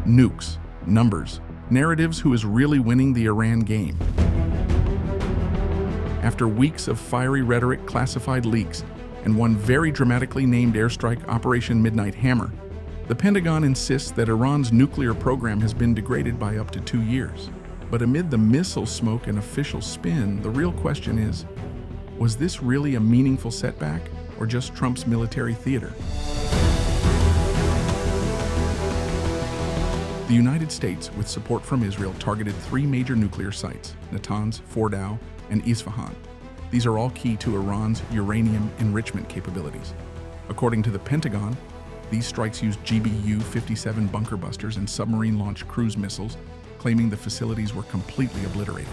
Nukes, numbers, narratives, who is really winning the Iran game. After weeks of fiery rhetoric, classified leaks, and one very dramatically named airstrike, Operation Midnight Hammer, the Pentagon insists that Iran's nuclear program has been degraded by up to 2 years. But amid the missile smoke and official spin, the real question is, was this really a meaningful setback, or just Trump's military theater? The United States, with support from Israel, targeted 3 major nuclear sites: Natanz, Fordow, and Isfahan. These are all key to Iran's uranium enrichment capabilities. According to the Pentagon, these strikes used GBU-57 bunker busters and submarine-launched cruise missiles, claiming the facilities were completely obliterated.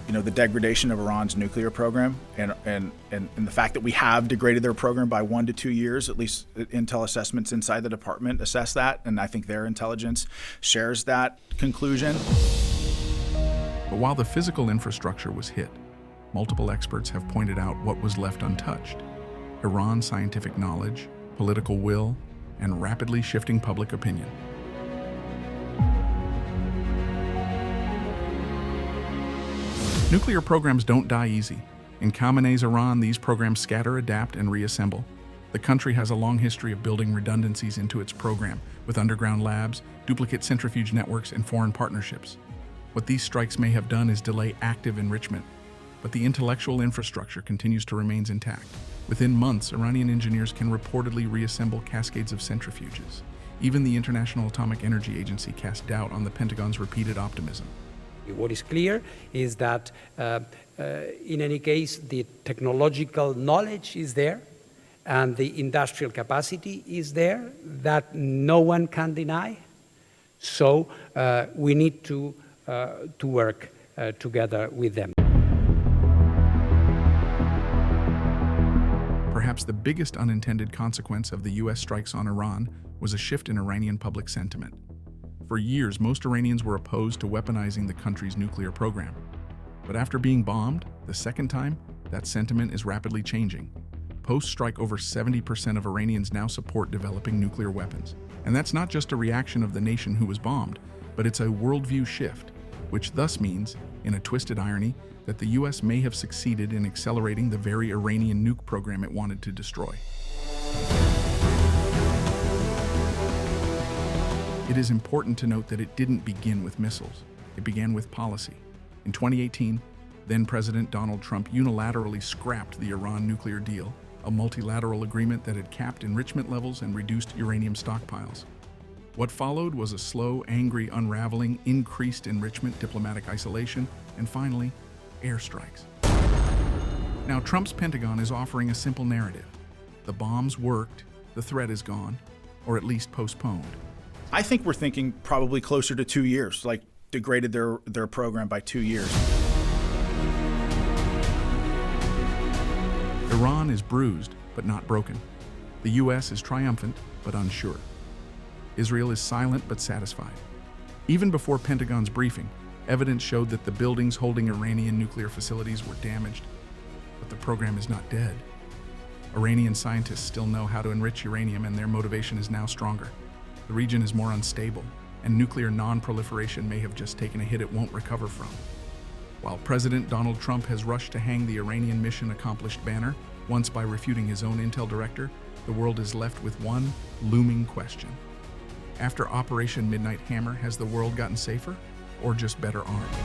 You know, the degradation of Iran's nuclear program and the fact that we have degraded their program by 1 to 2 years, at least intel assessments inside the department assess that, and I think their intelligence shares that conclusion. But while the physical infrastructure was hit, multiple experts have pointed out what was left untouched: Iran's scientific knowledge, political will, and rapidly shifting public opinion. Nuclear programs don't die easy. In Khamenei's Iran, these programs scatter, adapt, and reassemble. The country has a long history of building redundancies into its program, with underground labs, duplicate centrifuge networks, and foreign partnerships. What these strikes may have done is delay active enrichment, but the intellectual infrastructure continues to remain intact. Within months, Iranian engineers can reportedly reassemble cascades of centrifuges. Even the International Atomic Energy Agency cast doubt on the Pentagon's repeated optimism. What is clear is that, in any case, the technological knowledge is there and the industrial capacity is there that no one can deny. So we need to work together with them. Perhaps the biggest unintended consequence of the U.S. strikes on Iran was a shift in Iranian public sentiment. For years, most Iranians were opposed to weaponizing the country's nuclear program. But after being bombed the second time, that sentiment is rapidly changing. Post-strike, over 70% of Iranians now support developing nuclear weapons. And that's not just a reaction of the nation who was bombed, but it's a worldview shift, which thus means, in a twisted irony, that the U.S. may have succeeded in accelerating the very Iranian nuke program it wanted to destroy. It is important to note that it didn't begin with missiles. It began with policy. In 2018, then-President Donald Trump unilaterally scrapped the Iran nuclear deal, a multilateral agreement that had capped enrichment levels and reduced uranium stockpiles. What followed was a slow, angry unraveling, increased enrichment, diplomatic isolation, and finally, airstrikes. Now, Trump's Pentagon is offering a simple narrative. The bombs worked, the threat is gone, or at least postponed. I think we're thinking probably closer to 2 years, like degraded their program by 2 years. Iran is bruised, but not broken. The U.S. is triumphant, but unsure. Israel is silent, but satisfied. Even before Pentagon's briefing, evidence showed that the buildings holding Iranian nuclear facilities were damaged, but the program is not dead. Iranian scientists still know how to enrich uranium, and their motivation is now stronger. The region is more unstable, and nuclear non-proliferation may have just taken a hit it won't recover from. While President Donald Trump has rushed to hang the Iranian mission accomplished banner, once by refuting his own intel director, the world is left with one looming question. After Operation Midnight Hammer, has the world gotten safer, or just better armed?